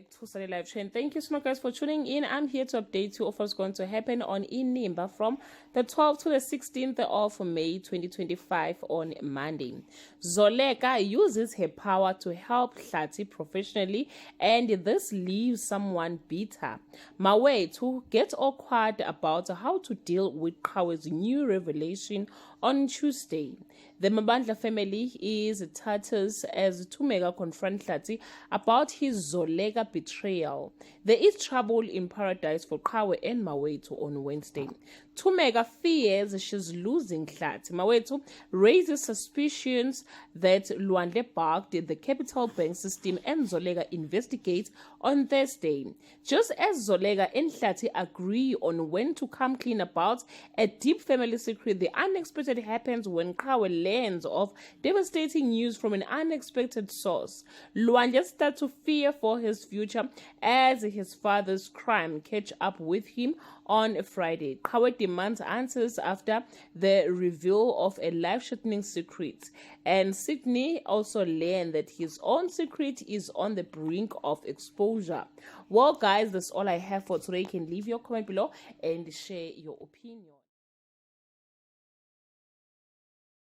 back to Sunday Live Trend. Thank you so much, guys, for tuning in. I'm here to update you of what's going to happen on Inimba from the 12th to the 16th of May 2025 on Monday. Zoleka uses her power to help Hlati professionally, and this leaves someone bitter. Mawethu gets awkward about how to deal with Qhawe's new revelation on Tuesday. The Mabandla family is tatters as Thumeka confronts Hlati about his Zoleka betrayal. There is trouble in paradise for Qhawe and Mawethu on Wednesday. Thumeka fears she's losing Hlati. Mawethu raises suspicions that Lwandle bugged the Capital Bank system, and Zoleka investigates on Thursday. Just as Zoleka and Hlati agree on when to come clean about a deep family secret, the unexpected happens when Qhawe learns of devastating news from an unexpected source. Lwandle starts to fear for his future as his father's crime catch up with him on Friday. Qhawe demands answers after the reveal of a life-threatening secret, and Sydney also learned that his own secret is on the brink of exposure. Well, guys, that's all I have for today. You can leave your comment below and share your opinion.